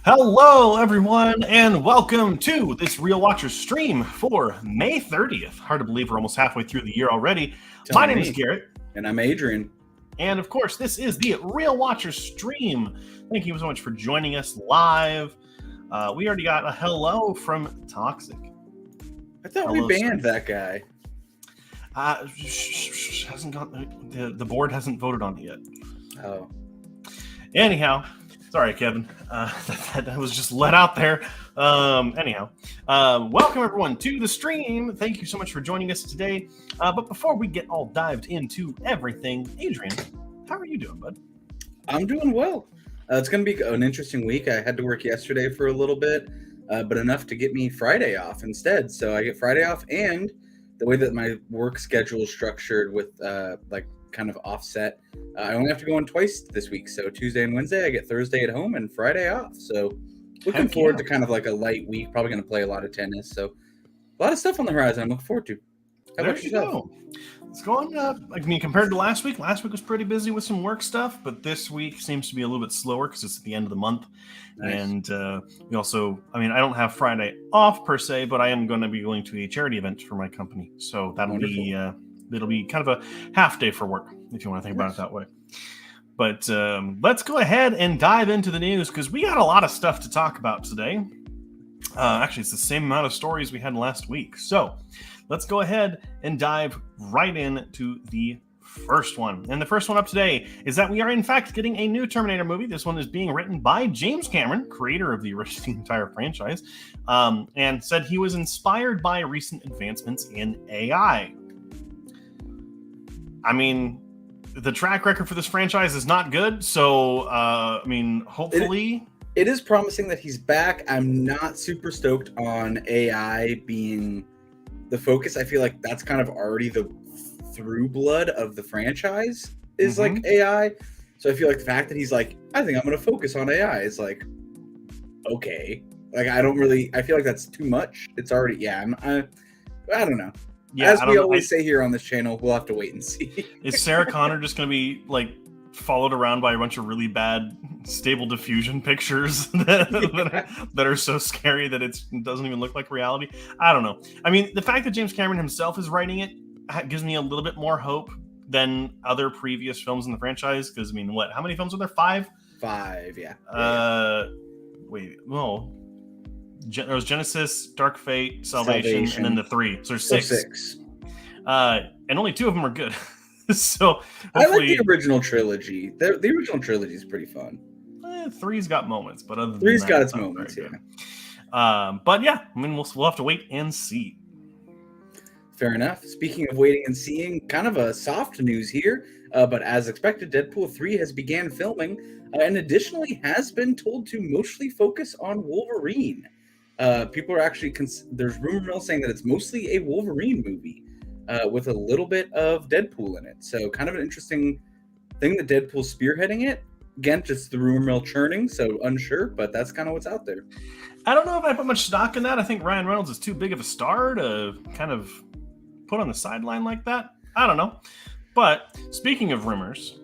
Hello, everyone, and welcome to this Real Watchers stream for May 30th. Hard to believe we're almost halfway through the year already. My name is Garrett. And I'm Adrian. And of course, this is the Real Watchers stream. Thank you so much for joining us live. We already got a hello from Toxic. I thought we banned that guy. Hasn't got the board hasn't voted on it yet. Oh. Anyhow. Sorry, Kevin. That was just let out there. Welcome everyone to the stream. Thank you so much for joining us today. But before we get all dived into everything, Adrian, how are you doing, bud? I'm doing well. It's going to be an interesting week. I had to work yesterday for a little bit, but enough to get me Friday off instead. So I get Friday off, and the way that my work schedule is structured with kind of offset, I only have to go in twice this week. So Tuesday and Wednesday, I get Thursday at home and Friday off. So looking forward to kind of like a light week. Probably going to play a lot of tennis. So a lot of stuff on the horizon I'm looking forward to. How about yourself? It's going up. Compared to last week was pretty busy with some work stuff, but this week seems to be a little bit slower because it's at the end of the month. Nice. And we also, I don't have Friday off per se, but I am going to be going to a charity event for my company. So that'll be it'll be kind of a half day for work, if you want to think about it that way. But let's go ahead and dive into the news, because we got a lot of stuff to talk about today. Actually, it's the same amount of stories we had last week. So let's go ahead and dive right into the first one. And the first one up today is that we are, in fact, getting a new Terminator movie. This one is being written by James Cameron, creator of the entire franchise, and said he was inspired by recent advancements in AI. The track record for this franchise is not good, so hopefully it is promising that he's back. I'm not super stoked on AI being the focus. I feel like that's kind of already the through blood of the franchise is like AI. So I feel like the fact that he's like, I think I'm going to focus on AI is like, okay. Like, I feel like that's too much. It's already, I don't know. Yeah, as we always say here on this channel, we'll have to wait and see. Is Sarah Connor just going to be like followed around by a bunch of really bad Stable Diffusion pictures that are so scary that it doesn't even look like reality? I don't know. The fact that James Cameron himself is writing it gives me a little bit more hope than other previous films in the franchise. Because how many films are there? 5? 5, yeah. There was Genesis, Dark Fate, Salvation, and then the 3. So there's 6. And only 2 of them are good. So I like the original trilogy. The original trilogy is pretty fun. 3's got moments, but other than 3's that, got its moments, yeah. But yeah, we'll have to wait and see. Fair enough. Speaking of waiting and seeing, kind of a soft news here, but as expected, Deadpool 3 has began filming, and additionally has been told to mostly focus on Wolverine. People are actually there's rumor mill saying that it's mostly a Wolverine movie with a little bit of Deadpool in it. So kind of an interesting thing that Deadpool's spearheading it. Again, just the rumor mill churning, so unsure, but that's kind of what's out there. I don't know if I put much stock in that. I think Ryan Reynolds is too big of a star to kind of put on the sideline like that. I don't know. But speaking of rumors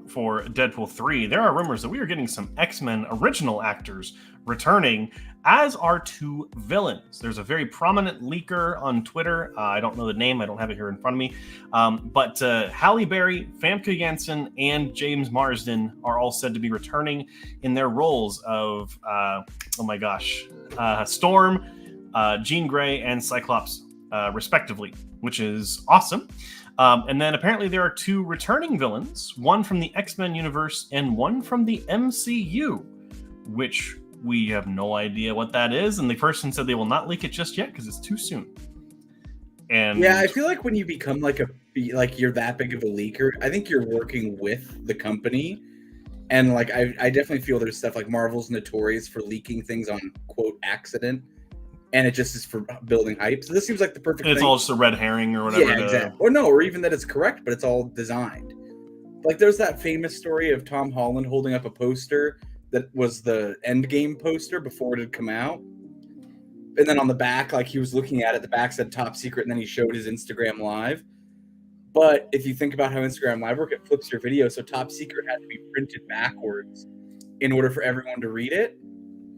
for Deadpool 3, there are rumors that we are getting some X-Men original actors returning, as are 2 villains. There's a very prominent leaker on Twitter. I don't know the name. I don't have it here in front of me. But Halle Berry, Famke Janssen, and James Marsden are all said to be returning in their roles of, Storm, Jean Grey, and Cyclops, respectively, which is awesome. And then apparently there are 2 returning villains, one from the X-Men universe and one from the MCU, which we have no idea what that is. And the person said they will not leak it just yet because it's too soon. And yeah, I feel like when you become you're that big of a leaker, I think you're working with the company. And I definitely feel there's stuff like Marvel's notorious for leaking things on quote accident. And it just is for building hype. So this seems like the perfect thing. It's all just a red herring or whatever. Yeah, exactly. Or even that it's correct, but it's all designed. Like there's that famous story of Tom Holland holding up a poster that was the Endgame poster before it had come out. And then on the back, he was looking at it, the back said top secret, and then he showed his Instagram Live. But if you think about how Instagram Live work, it flips your video. So top secret had to be printed backwards in order for everyone to read it.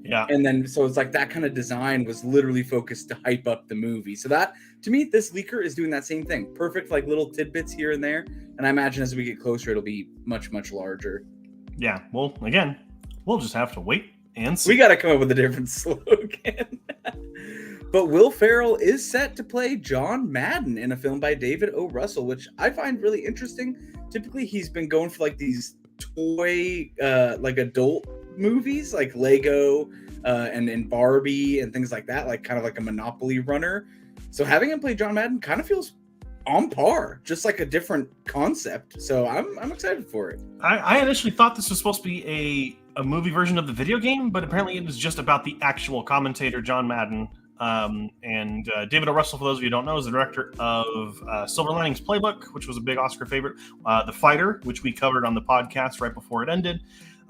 Yeah. And then, so it's like that kind of design was literally focused to hype up the movie. So that, to me, this leaker is doing that same thing. Perfect, like little tidbits here and there. And I imagine as we get closer, it'll be much, much larger. Yeah. Well, again, we'll just have to wait and see. We got to come up with a different slogan. But Will Ferrell is set to play John Madden in a film by David O. Russell, which I find really interesting. Typically, he's been going for like these toy, like adult movies, like Lego and Barbie and things like that, like kind of like a Monopoly runner. So having him play John Madden kind of feels on par, just like a different concept. So I'm excited for it. I initially thought this was supposed to be a movie version of the video game, but apparently it was just about the actual commentator, John Madden. And David O. Russell, for those of you who don't know, is the director of Silver Linings Playbook, which was a big Oscar favorite, The Fighter, which we covered on the podcast right before it ended.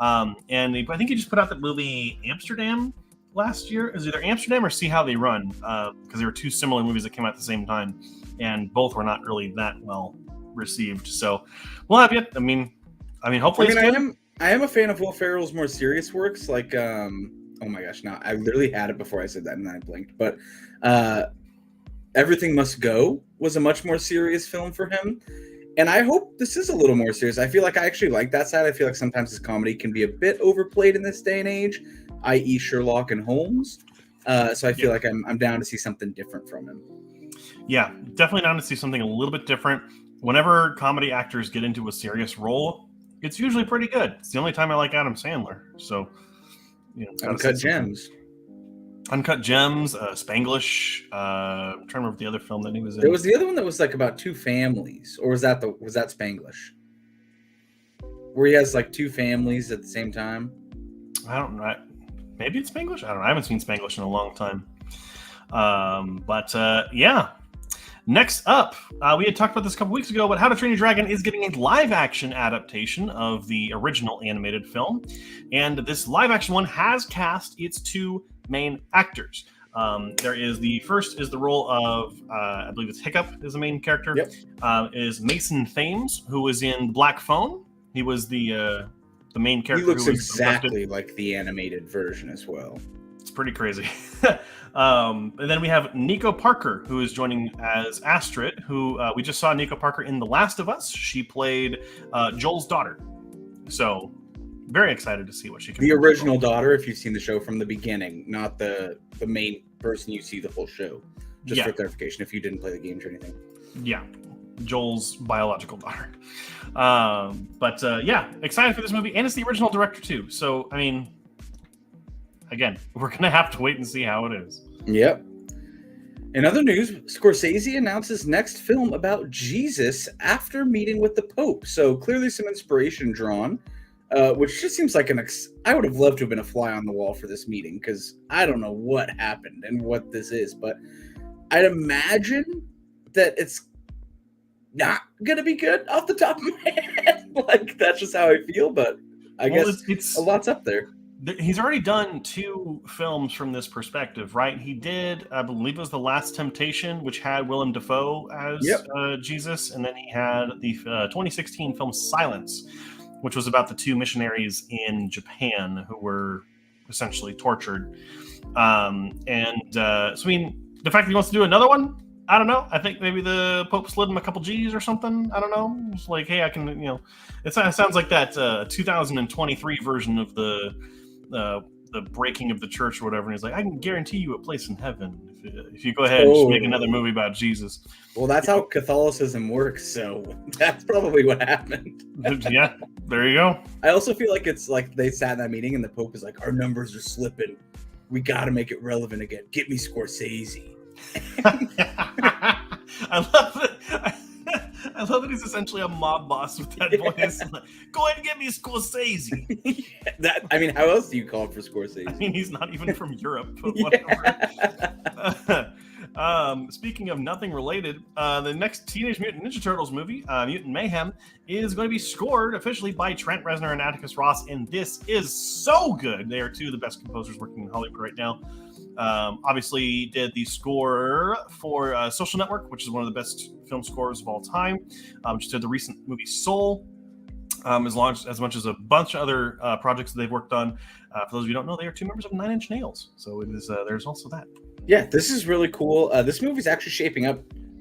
I think he just put out that movie Amsterdam last year. It was either Amsterdam or See How They Run, because there were two similar movies that came out at the same time, and both were not really that well received. So we'll have you. I mean, hopefully it's good. I am a fan of Will Ferrell's more serious works, like oh my gosh, now I literally had it before I said that and then I blinked. But Everything Must Go was a much more serious film for him. And I hope this is a little more serious. I feel like I actually like that side. I feel like sometimes his comedy can be a bit overplayed in this day and age, i.e. Sherlock and Holmes. So I feel like I'm down to see something different from him. Yeah, definitely down to see something a little bit different. Whenever comedy actors get into a serious role, it's usually pretty good. It's the only time I like Adam Sandler. So, Uncut Gems. Uncut Gems, Spanglish. I'm trying to remember the other film that he was in. There was the other one that was like about two families, or was that Spanglish? Where he has like two families at the same time. I don't know. Maybe it's Spanglish. I don't know. I haven't seen Spanglish in a long time. Yeah. Next up, we had talked about this a couple weeks ago, but How to Train Your Dragon is getting a live-action adaptation of the original animated film. And this live-action one has cast its two main actors. The first is the role of, I believe it's Hiccup is the main character, is Mason Thames, who was in Black Phone. He was the main character. He looks exactly like the animated version as well. It's pretty crazy. And then we have Nico Parker, who is joining as Astrid, who we just saw Nico Parker in The Last of Us. She played Joel's daughter. So very excited to see what she can do. The original daughter, if you've seen the show from the beginning, not the main person you see the whole show. Just for clarification, if you didn't play the games or anything. Yeah. Joel's biological daughter. Excited for this movie. And it's the original director, too. So, I mean, again, we're going to have to wait and see how it is. Yep. In other news, Scorsese announces next film about Jesus after meeting with the Pope. So clearly some inspiration drawn, which just seems like I would have loved to have been a fly on the wall for this meeting, because I don't know what happened and what this is, but I'd imagine that it's not going to be good off the top of my head. Like, that's just how I feel, but I guess it's a lot's up there. He's already done two films from this perspective, right? He did, I believe it was The Last Temptation, which had Willem Dafoe as Jesus. And then he had the 2016 film Silence, which was about the two missionaries in Japan who were essentially tortured. So, I mean, the fact that he wants to do another one, I don't know. I think maybe the Pope slid him a couple G's or something. I don't know. It's like, hey, I can, it sounds like that 2023 version of the breaking of the church or whatever. And he's like, I can guarantee you a place in heaven if you go ahead and just make another movie about Jesus. Well, that's how Catholicism works. So that's probably what happened. Yeah, there you go. I also feel like it's like they sat in that meeting and the Pope is like, our numbers are slipping. We got to make it relevant again. Get me Scorsese. I love that he's essentially a mob boss with that voice. Like, go ahead and get me Scorsese. How else do you call for Scorsese? I mean, he's not even from Europe, but whatever. Speaking of nothing related, the next Teenage Mutant Ninja Turtles movie, Mutant Mayhem, is going to be scored officially by Trent Reznor and Atticus Ross, and this is so good. They are two of the best composers working in Hollywood right now. Obviously did the score for Social Network, which is one of the best film scores of all time. Just did the recent movie Soul. As launched as much as a bunch of other projects that they've worked on. For those of you who don't know, they are 2 members of Nine Inch Nails, so it is. There's also that. Yeah, this is really cool. This movie's actually shaping up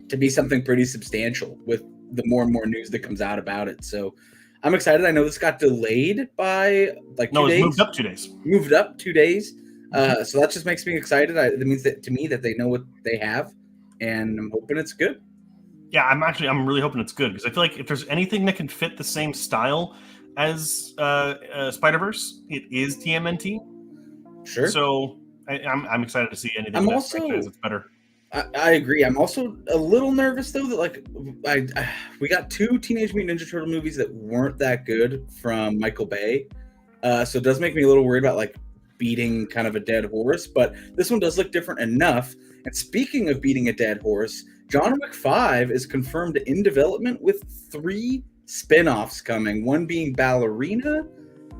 to be something pretty substantial with the more and more news that comes out about it. So I'm excited. I know this got delayed by like 2 days. Moved up 2 days. Moved up 2 days. So that just makes me excited. That means that to me that they know what they have, and I'm hoping it's good. Yeah, I'm really hoping it's good because I feel like if there's anything that can fit the same style as Spider-Verse, it is TMNT. Sure. So I'm excited to see anything. I'm that also it's better. I agree. I'm also a little nervous though that like we got 2 Teenage Mutant Ninja Turtle movies that weren't that good from Michael Bay. So it does make me a little worried about like beating kind of a dead horse, but this one does look different enough. And speaking of beating a dead horse, John Wick 5 is confirmed in development with 3 spin-offs coming, one being Ballerina,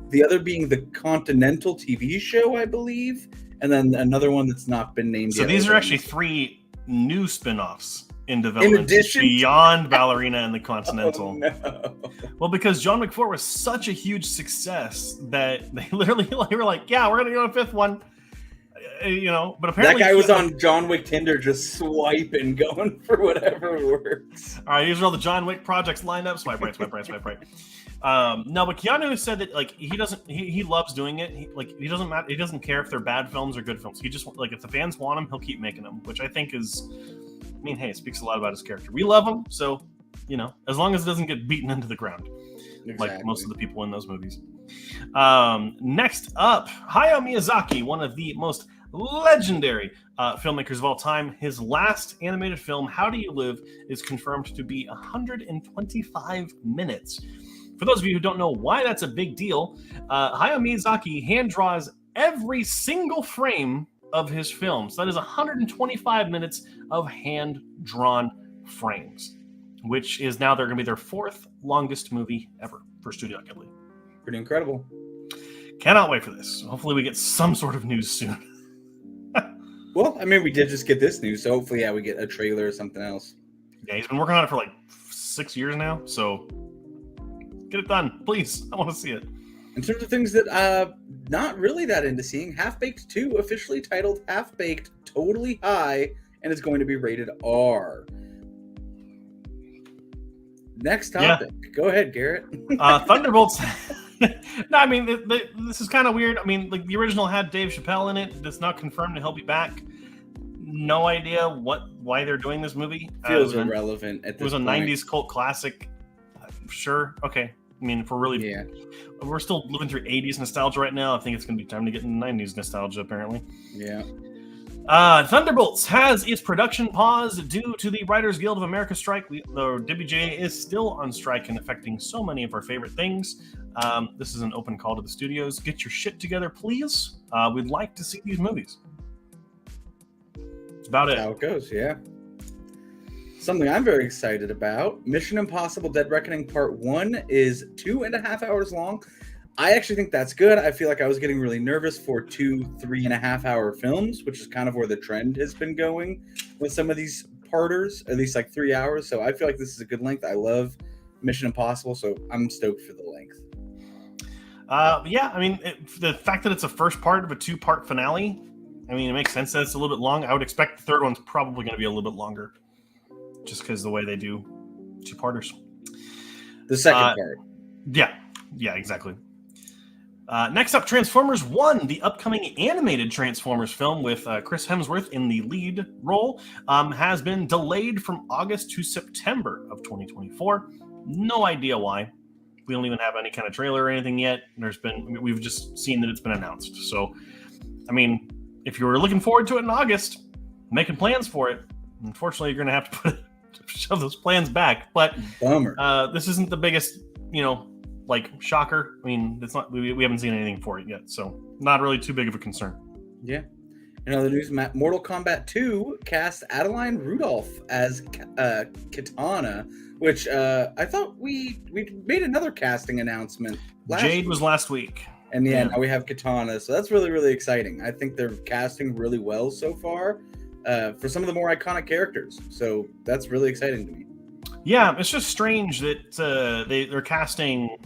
the other being the Continental TV show, I believe, and then another one that's not been named yet. So these are actually 3 new spin-offs in development beyond Ballerina and the Continental. Oh, no. Well, because John Wick 4 was such a huge success that they literally were like, yeah, we're going to go to a 5th one. But apparently that guy was on John Wick Tinder just swiping, going for whatever works. All right, these are all the John Wick projects lined up. Swipe right, swipe right, swipe right. No, but Keanu said that like he loves doing it. He doesn't matter. He doesn't care if they're bad films or good films. He just like if the fans want him, he'll keep making them. Which I think is, hey, it speaks a lot about his character. We love him, so as long as it doesn't get beaten into the ground, like most of the people in those movies. Next up, Hayao Miyazaki, one of the most legendary filmmakers of all time. His last animated film, How Do You Live, is confirmed to be 125 minutes. For those of you who don't know why that's a big deal, Hayao Miyazaki hand draws every single frame of his films. That is 125 minutes of hand-drawn frames, which is now they're going to be their 4th longest movie ever for Studio Ghibli. Pretty incredible. Cannot wait for this. Hopefully we get some sort of news soon. Well, we did just get this news, so hopefully, we get a trailer or something else. Yeah, he's been working on it for like 6 years now, so get it done, please. I want to see it. In terms of things that not really that into seeing, Half-Baked 2, officially titled Half-Baked Totally High, and is going to be rated R. Next topic. Yeah. Go ahead, Garrett. Thunderbolts. No, this is kind of weird. Like the original had Dave Chappelle in it. That's not confirmed to help you back. No idea why they're doing this movie. Feels irrelevant at this point. It was a 90s cult classic. Sure. Okay. If we're really... Yeah. We're still living through 80s nostalgia right now. I think it's going to be time to get into 90s nostalgia, apparently. Yeah. Thunderbolts has its production paused due to the Writers Guild of America strike. The WGA is still on strike and affecting so many of our favorite things. This is an open call to the studios. Get your shit together, please. We'd like to see these movies. That's about it. How it goes, yeah. Something I'm very excited about. Mission Impossible Dead Reckoning Part 1 is 2.5 hours long. I actually think that's good. I feel like I was getting really nervous for 3.5 hour films, which is kind of where the trend has been going with some of these parters, at least like 3 hours. So I feel like this is a good length. I love Mission Impossible, so I'm stoked for the length. The fact that it's a first part of a 2-part finale, it makes sense that it's a little bit long. I would expect the third one's probably going to be a little bit longer, just because the way they do 2-parters. The second part. Yeah, exactly. Next up, Transformers 1, the upcoming animated Transformers film with Chris Hemsworth in the lead role, has been delayed from August to September of 2024. No idea why. We don't even have any kind of trailer or anything yet. We've just seen that it's been announced. So, if you were looking forward to it in August, making plans for it, unfortunately, you're going to have to shove those plans back. But bummer. This isn't the biggest, shocker. It's not. We haven't seen anything for it yet, so not really too big of a concern. Yeah. In other news, Mortal Kombat 2 cast Adeline Rudolph as Kitana, which I thought we made another casting announcement. Jade was last week. And now we have Kitana, so that's really, really exciting. I think they're casting really well so far for some of the more iconic characters. So that's really exciting to me. Yeah, it's just strange that they're casting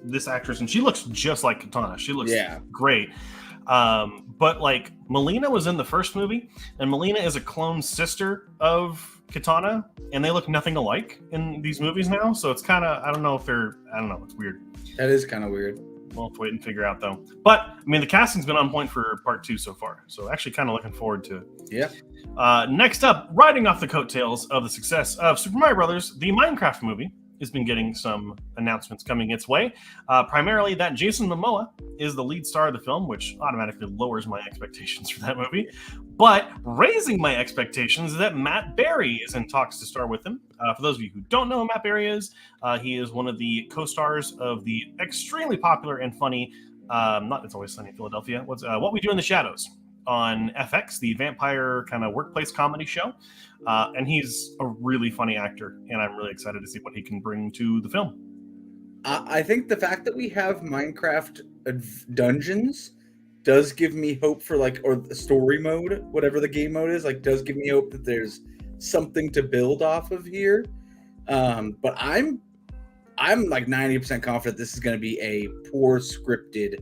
this actress, and she looks just like Katana. She looks Yeah. great. But like Melina was in the first movie, and Melina is a clone sister of Katana, and they look nothing alike in these movies now. So it's kind of, I don't know, it's weird. That is kind of weird. We'll have to wait and figure out though. But I mean, the casting's been on point for part 2 so far, so actually kind of looking forward to it. Yeah. Next up, riding off the coattails of the success of Super Mario Brothers, the Minecraft movie has been getting some announcements coming its way. Primarily that Jason Momoa is the lead star of the film, which automatically lowers my expectations for that movie. But raising my expectations is that Matt Berry is in talks to star with him. For those of you who don't know who Matt Berry is, he is one of the co-stars of the extremely popular and funny, not It's Always Sunny in Philadelphia, What We Do in the Shadows on FX, the vampire kind of workplace comedy show. And he's a really funny actor, and I'm really excited to see what he can bring to the film. I think the fact that we have Minecraft dungeons does give me hope for or the story mode, whatever the game mode is, does give me hope that there's something to build off of here. But I'm like 90% confident this is going to be a poor scripted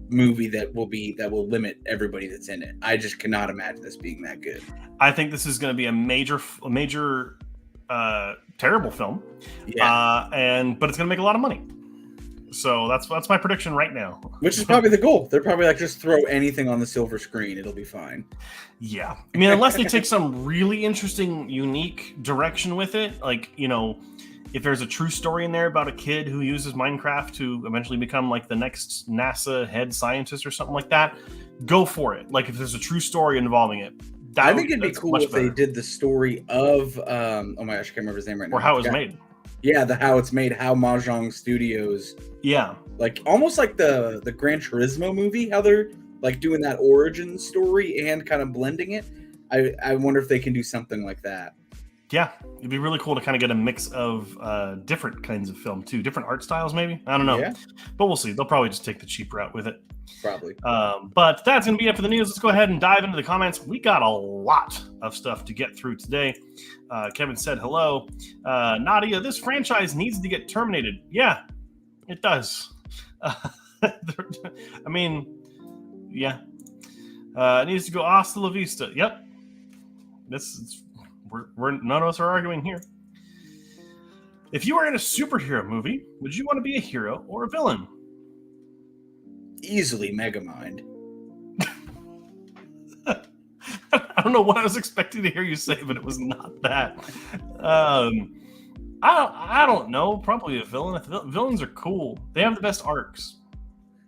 movie that will limit everybody that's in it. I just cannot imagine this being that good. I think this is going to be a major terrible film. Yeah. But it's going to make a lot of money. So that's my prediction right now. Which is probably the goal. They're probably just throw anything on the silver screen. It'll be fine. Yeah. I mean, unless they take some really interesting, unique direction with it, if there's a true story in there about a kid who uses Minecraft to eventually become the next NASA head scientist or something like that, go for it. If there's a true story involving it. I think it'd be cool if they did the story of, oh my gosh, I can't remember his name right now. Or how it was made. Yeah, how it's made, how Mahjong Studios. Yeah. Almost like the Gran Turismo movie, how they're doing that origin story and kind of blending it. I wonder if they can do something like that. Yeah, it'd be really cool to kind of get a mix of different kinds of film too, different art styles maybe. I don't know, but we'll see. They'll probably just take the cheap route with it. Probably. But that's going to be it for the news. Let's go ahead and dive into the comments. We got a lot of stuff to get through today. Kevin said hello. Nadia, this franchise needs to get terminated. Yeah, it does. I mean, yeah. It needs to go hasta la vista. Yep. We're none of us are arguing here. If you were in a superhero movie, would you want to be a hero or a villain? Easily Megamind. I don't know what I was expecting to hear you say, but it was not that. I don't know. Probably a villain. Villains are cool. They have the best arcs.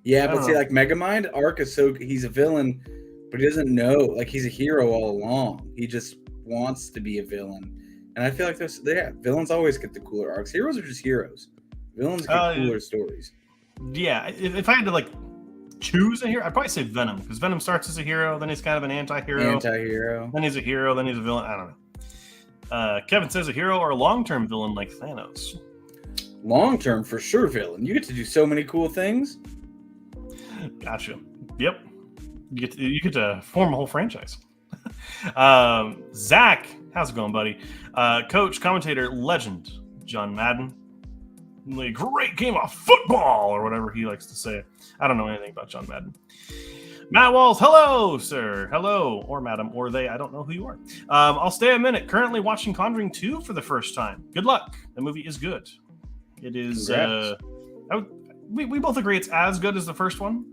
Yeah, but see, Megamind arc is he's a villain, but he doesn't know. He's a hero all along. He just wants to be a villain, and I feel like villains always get the cooler arcs. Heroes are just heroes. Villains get cooler stories. Yeah, if I had to choose a hero, I'd probably say Venom, because Venom starts as a hero, then he's kind of an anti-hero, then he's a hero, then he's a villain. I don't know. Kevin says a hero or a long-term villain like Thanos. Long-term for sure villain. You get to do so many cool things. Gotcha. Yep. You get to form a whole franchise. Zach, how's it going, buddy? Coach, commentator, legend, John Madden. Great game of football, or whatever he likes to say. I don't know anything about John Madden. Matt Walls, hello, sir. Hello, or madam, or they. I don't know who you are. I'll stay a minute. Currently watching Conjuring 2 for the first time. Good luck. The movie is good. It is. We both agree it's as good as the first one.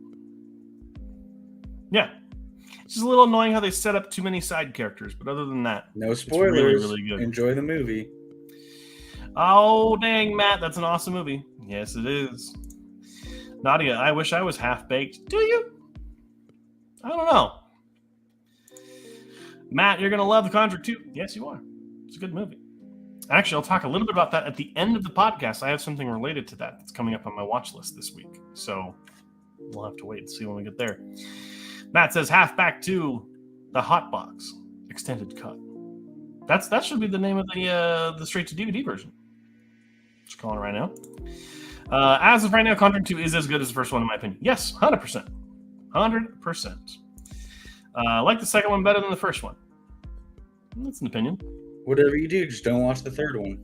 Yeah. It's just a little annoying how they set up too many side characters, but other than that, no spoilers. It's really, really good. Enjoy the movie. Oh, dang, Matt, that's an awesome movie. Yes, it is. Nadia, I wish I was half-baked. Do you? I don't know. Matt, you're going to love The Conjuring 2. Yes, you are. It's a good movie. Actually, I'll talk a little bit about that at the end of the podcast. I have something related to that that's coming up on my watch list this week. So we'll have to wait and see when we get there. Matt says halfback to the Hot Box extended cut. That should be the name of the straight to DVD version. Just calling it right now. As of right now, Conjuring 2 is as good as the first one in my opinion. Yes, 100%. 100%. I like the second one better than the first one. That's an opinion. Whatever you do, just don't watch the third one.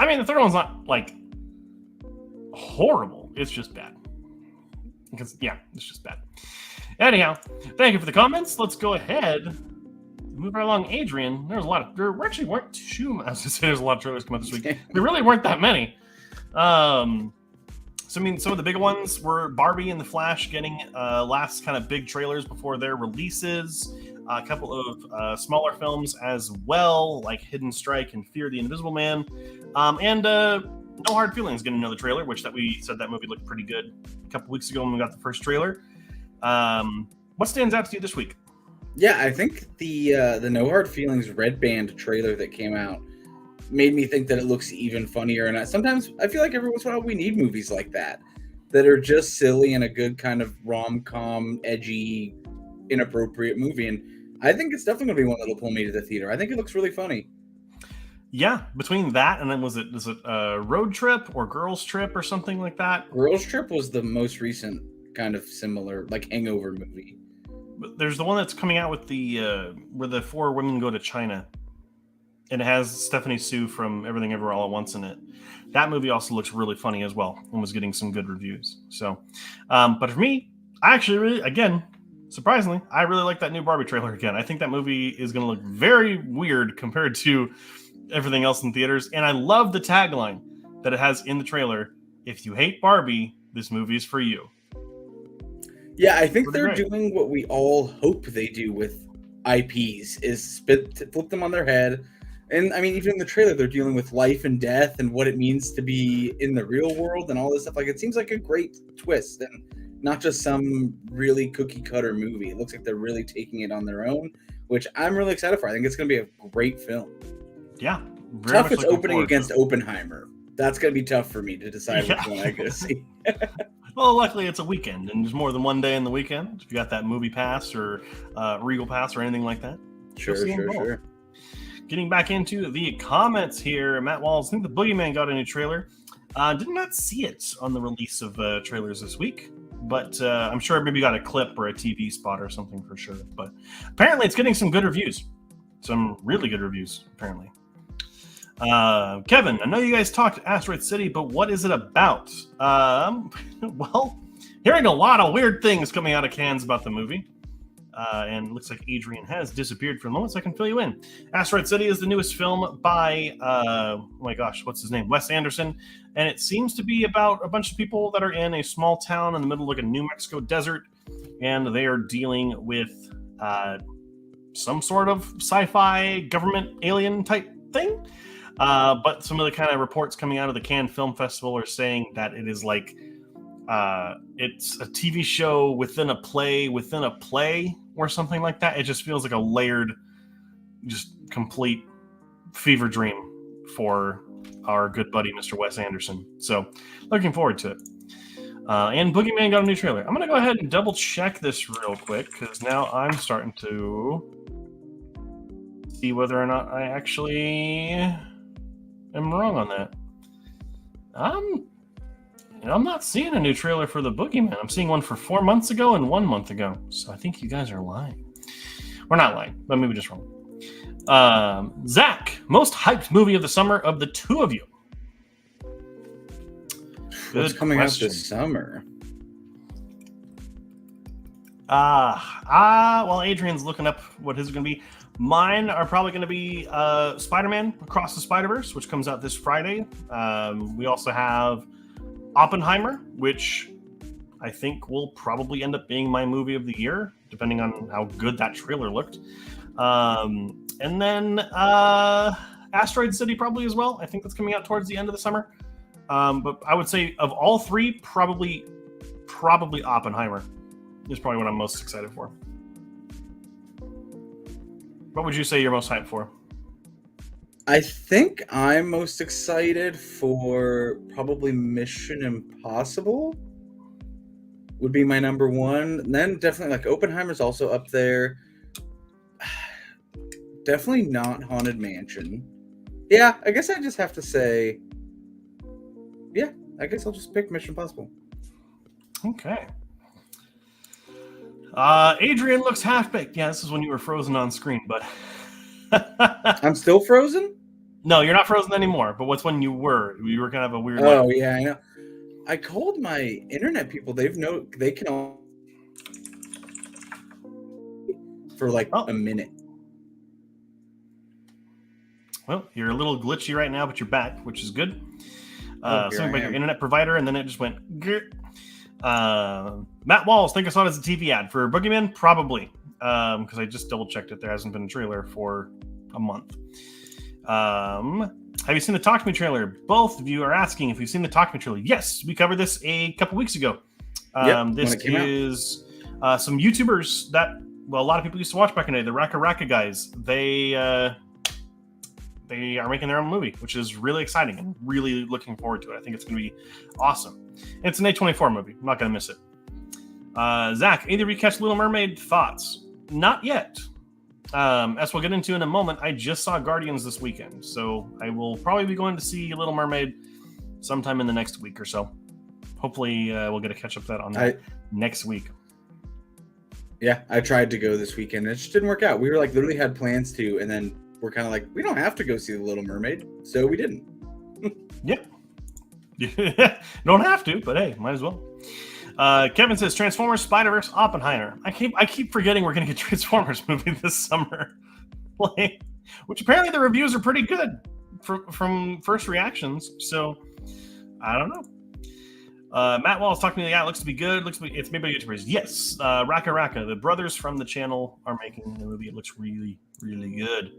I mean, the third one's not horrible. It's just bad. Because it's just bad. Anyhow, thank you for the comments. Let's go ahead. Move right along, Adrian. There actually weren't too. I was gonna say there's a lot of trailers come out this week. There really weren't that many. So I mean, some of the big ones were Barbie and The Flash getting last kind of big trailers before their releases. A couple of smaller films as well, like Hidden Strike and Fear the Invisible Man, and No Hard Feelings getting another trailer, which we said that movie looked pretty good a couple weeks ago when we got the first trailer. What stands out to you this week? Yeah, I think the No Hard Feelings Red Band trailer that came out made me think that it looks even funnier. And sometimes I feel like every once in a while we need movies like that are just silly and a good kind of rom-com, edgy, inappropriate movie. And I think it's definitely going to be one that'll pull me to the theater. I think it looks really funny. Yeah, between that and then was it Road Trip or Girls Trip or something like that? Girls Trip was the most recent kind of similar, like hangover movie. But there's the one that's coming out with the where the 4 women go to China, and it has Stephanie Sue from Everything Everywhere All at Once in it. That movie also looks really funny as well and was getting some good reviews. So, but for me, I actually really, again, surprisingly, I really like that new Barbie trailer again. I think that movie is going to look very weird compared to everything else in theaters. And I love the tagline that it has in the trailer. If you hate Barbie, this movie is for you. Yeah, I think they're doing what we all hope they do with IPs, is flip them on their head. And I mean, even in the trailer, they're dealing with life and death and what it means to be in the real world and all this stuff. Like, it seems like a great twist and not just some really cookie cutter movie. It looks like they're really taking it on their own, which I'm really excited for. I think it's going to be a great film. Yeah. Tough it's opening against Oppenheimer. That's going to be tough for me to decide which one I go see. Well, luckily it's a weekend, and there's more than one day in the weekend. If you got that movie pass or Regal pass or anything like that. Sure. Getting back into the comments here, Matt Walls, I think The Boogeyman got a new trailer. Did not see it on the release of trailers this week, but I'm sure maybe got a clip or a TV spot or something for sure. But apparently it's getting some good reviews. Some really good reviews, apparently. Kevin, I know you guys talked Asteroid City, but what is it about? Well, hearing a lot of weird things coming out of cans about the movie. And it looks like Adrian has disappeared for a moment, so I can fill you in. Asteroid City is the newest film by, oh my gosh, what's his name? Wes Anderson. And it seems to be about a bunch of people that are in a small town in the middle of like a New Mexico desert. And they are dealing with some sort of sci-fi government alien type thing. But some of the kind of reports coming out of the Cannes Film Festival are saying that it is like it's a TV show within a play or something like that. It just feels like a layered, just complete fever dream for our good buddy, Mr. Wes Anderson. So looking forward to it. And Boogeyman got a new trailer. I'm going to go ahead and double check this real quick because now I'm starting to see whether or not I actually am wrong on that. I'm not seeing a new trailer for The Boogeyman. I'm seeing one for 4 months ago and 1 month ago. So I think you guys are lying. We're not lying, but maybe just wrong. Zach, most hyped movie of the summer of the two of you. What's coming out this summer? Well, Adrian's looking up what his is going to be. Mine are probably going to be Spider-Man Across the Spider-Verse, which comes out this Friday. We also have Oppenheimer, which I think will probably end up being my movie of the year, depending on how good that trailer looked. And then Asteroid City probably as well. I think that's coming out towards the end of the summer. But I would say of all three, probably Oppenheimer is probably what I'm most excited for. What would you say you're most hyped for? I think I'm most excited for probably Mission Impossible would be my number one. And then definitely like Oppenheimer's also up there. Definitely not Haunted Mansion. Yeah, I guess I just have to say, yeah, I guess I'll just pick Mission Impossible. Okay. Adrian looks half-baked. Yeah, this is when you were frozen on screen, but... I'm still frozen? No, you're not frozen anymore, but what's when you were? You were kind of a weird... Oh, yeah, I know. I called my internet people. They can all for like a minute. Well, you're a little glitchy right now, but you're back, which is good. Something about your am. internet provider, and then it just went. Matt Walls, think I saw it as a TV ad for Boogeyman? Probably, because I just double checked it. There hasn't been a trailer for a month. Have you seen the Talk to Me trailer? Both of you are asking if you've seen the Talk to Me trailer. Yes, we covered this a couple weeks ago. This is some YouTubers that, well, a lot of people used to watch back in the day, the Raka Raka guys. They are making their own movie, which is really exciting and really looking forward to it. I think it's going to be awesome. And it's an A24 movie. I'm not going to miss it. Zach, either you catch Little Mermaid? Thoughts? Not yet. As we'll get into in a moment, I just saw Guardians this weekend, so I will probably be going to see Little Mermaid sometime in the next week or so. Hopefully, we'll get a catch up that on that next week. Yeah, I tried to go this weekend. It just didn't work out. We were like literally had plans to, and then we're kind of like, we don't have to go see The Little Mermaid, so we didn't. Yep. Don't have to, but hey, might as well. Kevin says Transformers, Spider-Verse, Oppenheimer. I keep forgetting we're going to get Transformers movie this summer, which apparently the reviews are pretty good from first reactions. So I don't know. Matt Wall is talking to me. Yeah, it looks to be good. It's made by YouTubers. Yes, Raka Raka, the brothers from the channel, are making the movie. It looks really, really good.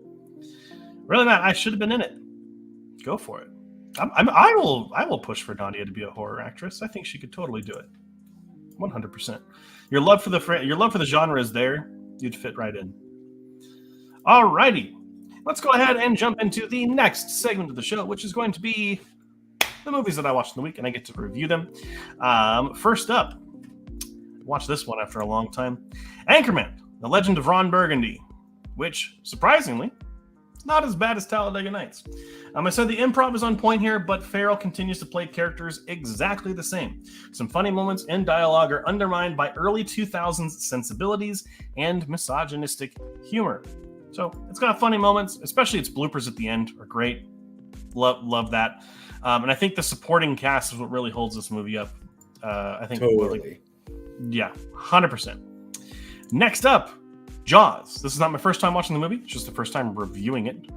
Really, Matt, I should have been in it. Go for it. I will push for Nadia to be a horror actress. I think she could totally do it. 100%. Your love for the genre is there. You'd fit right in. Alrighty, let's go ahead and jump into the next segment of the show, which is going to be the movies that I watched in the week, and I get to review them. First up, watch this one after a long time. Anchorman: The Legend of Ron Burgundy, which surprisingly, not as bad as Talladega Nights. I said the improv is on point here, but Farrell continues to play characters exactly the same. Some funny moments and dialogue are undermined by early 2000s sensibilities and misogynistic humor. So it's got funny moments, especially its bloopers at the end are great. Love that. And I think the supporting cast is what really holds this movie up. I think totally. 100%. Next up, Jaws. This is not my first time watching the movie. It's just the first time reviewing it.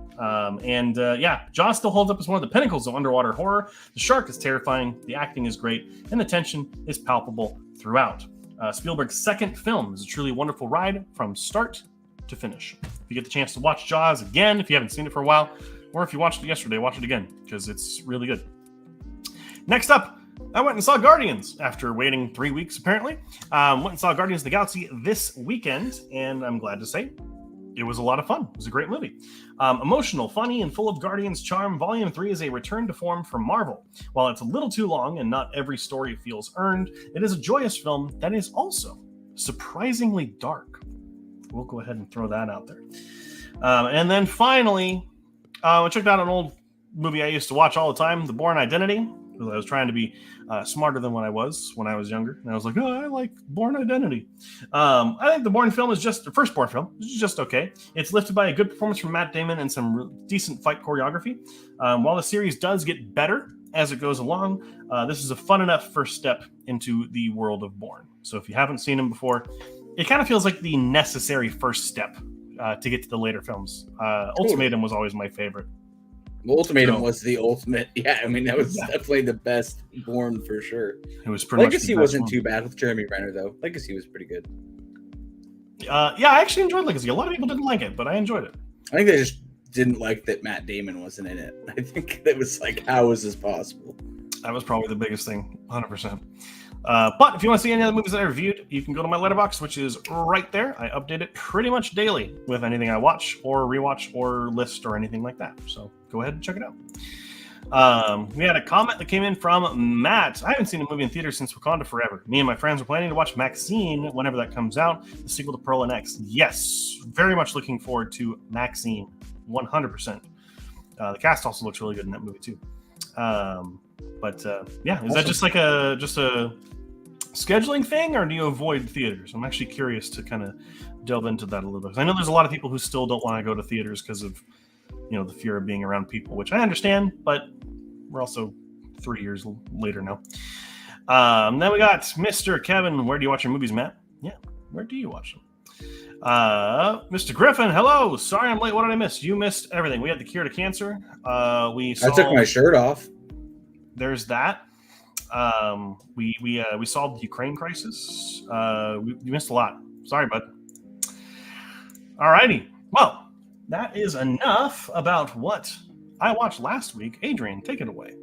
Jaws still holds up as one of the pinnacles of underwater horror. The shark is terrifying, the acting is great, and the tension is palpable throughout. Spielberg's second film is a truly wonderful ride from start to finish. If you get the chance to watch Jaws again, if you haven't seen it for a while, or if you watched it yesterday, watch it again, because it's really good. Next up, I went and saw Guardians after waiting 3 weeks, apparently. Went and saw Guardians of the Galaxy this weekend, and I'm glad to say it was a lot of fun. It was a great movie. Emotional, funny, and full of Guardians charm, Volume 3 is a return to form from Marvel. While it's a little too long and not every story feels earned, it is a joyous film that is also surprisingly dark. We'll go ahead and throw that out there. And then finally, I checked out an old movie I used to watch all the time, The Bourne Identity. I was trying to be smarter than what I was when I was younger. And I was like, I like Bourne Identity. I think the Bourne film is the first Bourne film is just okay. It's lifted by a good performance from Matt Damon and some decent fight choreography. While the series does get better as it goes along, this is a fun enough first step into the world of Bourne. So if you haven't seen him before, it kind of feels like the necessary first step to get to the later films. Ultimatum was always my favorite. Ultimatum was the ultimate. Yeah, I mean, that was definitely the best Bourne for sure. It was pretty Legacy wasn't too bad with Jeremy Renner, though. Legacy was pretty good. I actually enjoyed Legacy. A lot of people didn't like it, but I enjoyed it. I think they just didn't like that Matt Damon wasn't in it. I think that was like, how is this possible? That was probably the biggest thing, 100%. But if you want to see any other movies that I reviewed, you can go to my Letterboxd, which is right there. I update it pretty much daily with anything I watch or rewatch or list or anything like that. So go ahead and check it out. We had a comment that came in from Matt. I haven't seen a movie in theaters since Wakanda Forever. Me and my friends were planning to watch Maxine whenever that comes out, the sequel to Pearl and X. Yes, very much looking forward to Maxine, 100%. The cast also looks really good in that movie too. Is that just like a scheduling thing, or do you avoid theaters? I'm actually curious to kind of delve into that a little bit, because I know there's a lot of people who still don't want to go to theaters because of the fear of being around people, which I understand, but we're also 3 years later now. Then we got Mr. Kevin. Where do you watch your movies, Matt? Yeah, where do you watch them? Mr. Griffin, hello. Sorry I'm late. What did I miss? You missed everything. We had the cure to cancer. I took my shirt off. There's that. We solved the Ukraine crisis. We missed a lot. Sorry, bud. Alrighty. Well, that is enough about what I watched last week. Adrian, take it away.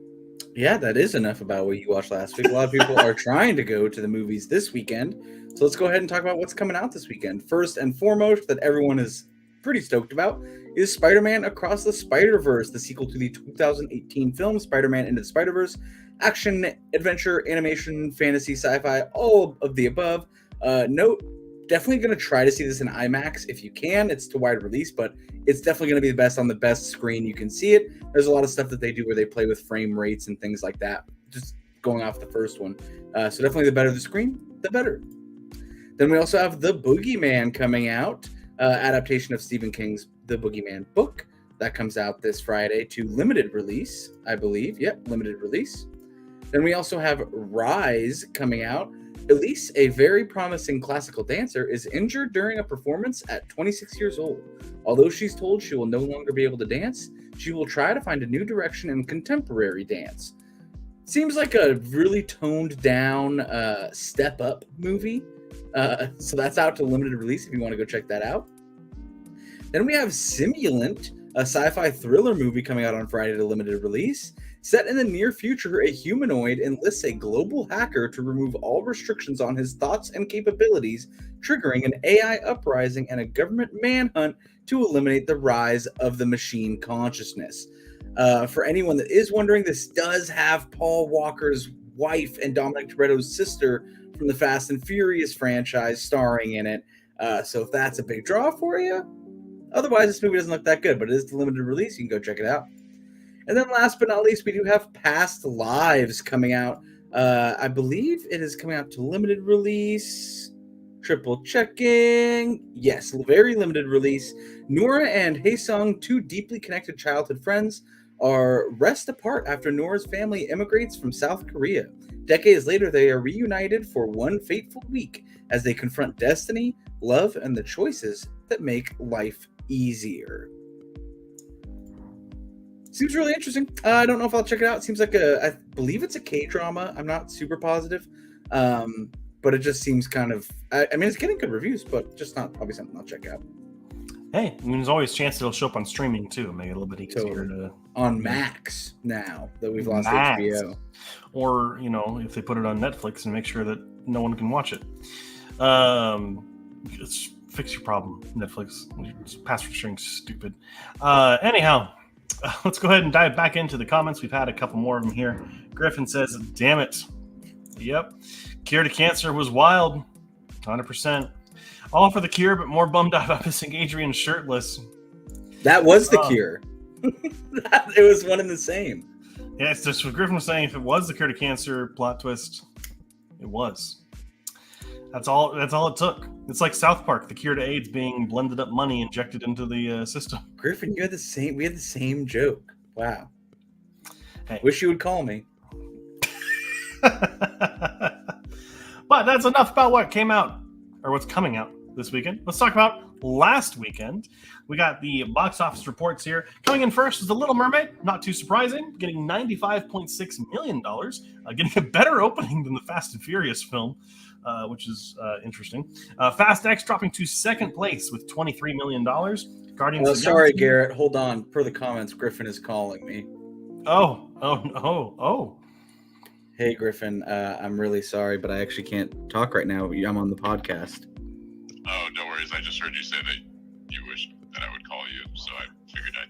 Yeah, that is enough about what you watched last week. A lot of people are trying to go to the movies this weekend. So let's go ahead and talk about what's coming out this weekend. First and foremost, that everyone is pretty stoked about, is Spider-Man Across the Spider-Verse, the sequel to the 2018 film Spider-Man Into the Spider-Verse. Action, adventure, animation, fantasy, sci-fi, all of the above. Note, definitely going to try to see this in IMAX if you can. It's to wide release, but it's definitely going to be the best on the best screen you can see it. There's a lot of stuff that they do where they play with frame rates and things like that, just going off the first one. So definitely the better the screen, the better. Then we also have The Boogeyman coming out, adaptation of Stephen King's The Boogeyman book. That comes out this Friday to limited release, I believe. Yep, limited release. Then we also have Rise coming out. Elise, a very promising classical dancer, is injured during a performance at 26 years old. Although she's told she will no longer be able to dance, she will try to find a new direction in contemporary dance. Seems like a really toned down step up movie. So that's out to limited release if you want to go check that out. Then we have Simulant, a sci-fi thriller movie coming out on Friday to limited release. Set in the near future, a humanoid enlists a global hacker to remove all restrictions on his thoughts and capabilities, triggering an AI uprising and a government manhunt to eliminate the rise of the machine consciousness. For anyone that is wondering, this does have Paul Walker's wife and Dominic Toretto's sister from the Fast and Furious franchise starring in it. So if that's a big draw for you, otherwise this movie doesn't look that good, but it is the limited release. You can go check it out. And then last but not least, we do have Past Lives coming out. I believe it is coming out to limited release. Triple checking. Yes, very limited release. Nora and Haesung, two deeply connected childhood friends, are rest apart after Nora's family immigrates from South Korea. Decades later, they are reunited for one fateful week as they confront destiny, love, and the choices that make life easier. Seems really interesting. I don't know if I'll check it out. It seems like I believe it's a K-drama. I'm not super positive. But it just seems kind of, I mean, it's getting good reviews, but just not probably something I'll check out. Hey, I mean, there's always a chance it'll show up on streaming too. Make it a little bit easier to... On Max now that we've lost Max. HBO. Or, you know, if they put it on Netflix and make sure that no one can watch it. Let's fix your problem, Netflix. Password sharing's stupid. Anyhow, let's go ahead and dive back into the comments. We've had a couple more of them here. Griffin says, damn it. Yep. Cure to cancer was wild. 100%. All for the cure, but more bummed out about missing Adrian shirtless. That was the cure. It was one and the same. Yeah, it's just what Griffin was saying. If it was the cure to cancer plot twist, it was. That's all it took. It's like South Park, the cure to AIDS being blended up money injected into the system. Griffin, we had the same joke. Wow. Hey. Wish you would call me. But that's enough about what came out, or what's coming out this weekend. Let's talk about last weekend. We got the box office reports here. Coming in first is The Little Mermaid, not too surprising, getting $95.6 million, getting a better opening than the Fast and Furious film, which is interesting. Fast X dropping to second place with $23 million. Guardians of the sorry, Galaxy. Garrett. Hold on. Per the comments, Griffin is calling me. Oh. Hey, Griffin, I'm really sorry, but I actually can't talk right now. I'm on the podcast. Oh, no worries. I just heard you say that you wished that I would call you, so I figured I'd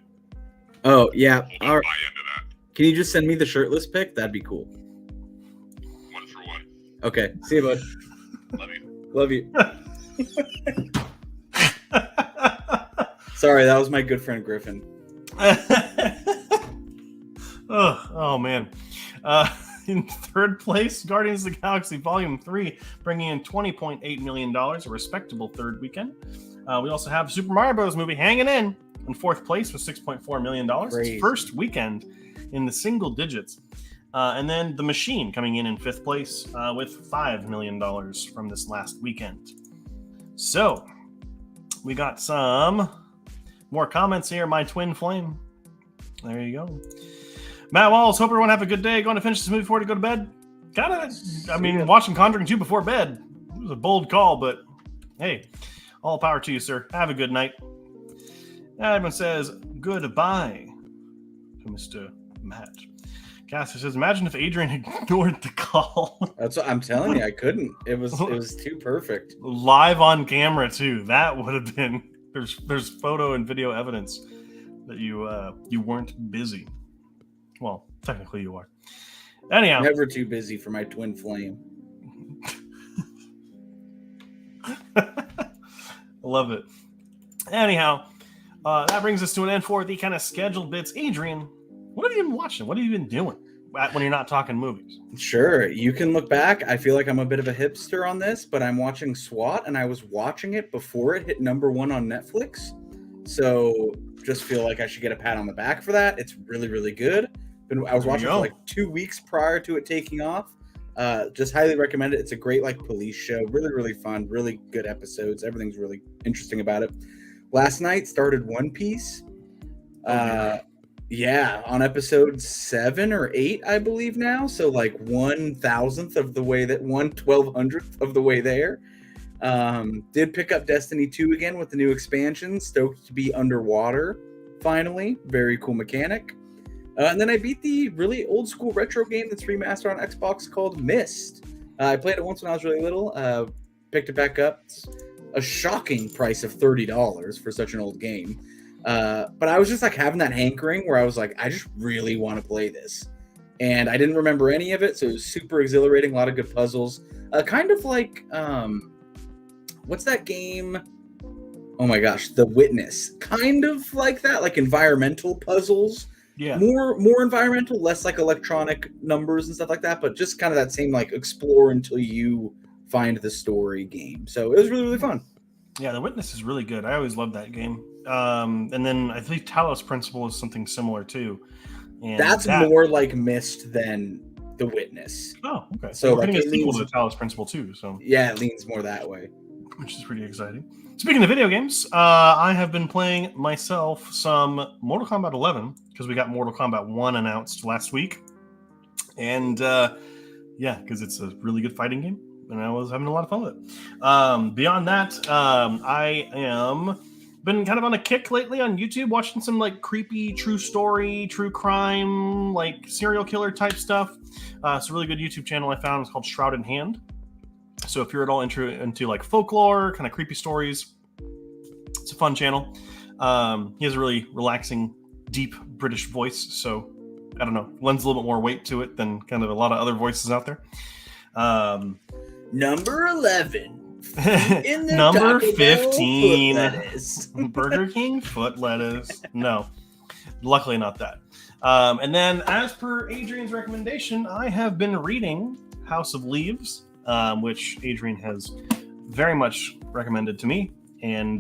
Oh, yeah. hold All on right. buy into that. Can you just send me the shirtless pic? That'd be cool. 1 for 1. Okay. See you, bud. Love you. Love you. Sorry, that was my good friend Griffin. oh man. In third place, Guardians of the Galaxy Volume 3, bringing in $20.8 million, a respectable third weekend. We also have Super Mario Bros. Movie hanging in fourth place with $6.4 million. Crazy. Its first weekend in the single digits. And then The Machine coming in 5th place with $5 million from this last weekend. So we got some more comments here. My twin flame. There you go. Matt Walls, hope everyone have a good day. Going to finish this movie before to go to bed. Watching Conjuring 2 before bed. It was a bold call, but hey, all power to you, sir. Have a good night. Everyone says goodbye to Mr. Matt. Caster says, imagine if Adrian ignored the call. That's what I'm telling you. I couldn't. It was too perfect. Live on camera too. That would have been. There's photo and video evidence that you weren't busy. Well, technically you are. Anyhow, never too busy for my twin flame. I love it. Anyhow, that brings us to an end for the kind of scheduled bits. Adrian, what have you been watching? What have you been doing when you're not talking movies? Sure, you can look back. I feel like I'm a bit of a hipster on this, but I'm watching SWAT, and I was watching it before it hit #1 on Netflix. So just feel like I should get a pat on the back for that. It's really, really good. I was watching it for like 2 weeks prior to it taking off. Just highly recommend it. It's a great police show. Really, really fun. Really good episodes. Everything's really interesting about it. Last night started One Piece. Yeah, on episode 7 or 8, I believe now. So 1,000th of the way, 1/1200th of the way there. Did pick up Destiny 2 again with the new expansion. Stoked to be underwater finally. Very cool mechanic. And then I beat the really old school retro game that's remastered on Xbox called Myst. I played it once when I was really little. Picked it back up. It's a shocking price of $30 for such an old game. But I was just having that hankering where I was I just really want to play this. And I didn't remember any of it, so it was super exhilarating. A lot of good puzzles. Kind of what's that game? Oh my gosh, The Witness. Kind of like that, environmental puzzles. Yeah. More environmental, less electronic numbers and stuff like that, but just kind of that same explore until you find the story game. So it was really, really fun. Yeah, The Witness is really good. I always loved that game. And then I think Talos Principle is something similar too. And that's more like Myst than The Witness. Oh, okay. So we're getting a sequel to Talos Principle too. So yeah, it leans more that way, which is pretty exciting. Speaking of video games, I have been playing myself some Mortal Kombat 11 because we got Mortal Kombat 1 announced last week. And because it's a really good fighting game, and I was having a lot of fun with it. Beyond that, I am been kind of on a kick lately on YouTube, watching some creepy true story, true crime, serial killer type stuff. It's a really good YouTube channel I found. It's called Shroud in Hand. So if you're at all into folklore, kind of creepy stories, it's a fun channel. He has a really relaxing, deep British voice, so I don't know, lends a little bit more weight to it than kind of a lot of other voices out there. Number 11. In the Number Taco 15. Bell foot lettuce. Burger King foot lettuce. No, luckily not that. And then, as per Adrian's recommendation, I have been reading House of Leaves, which Adrian has very much recommended to me, and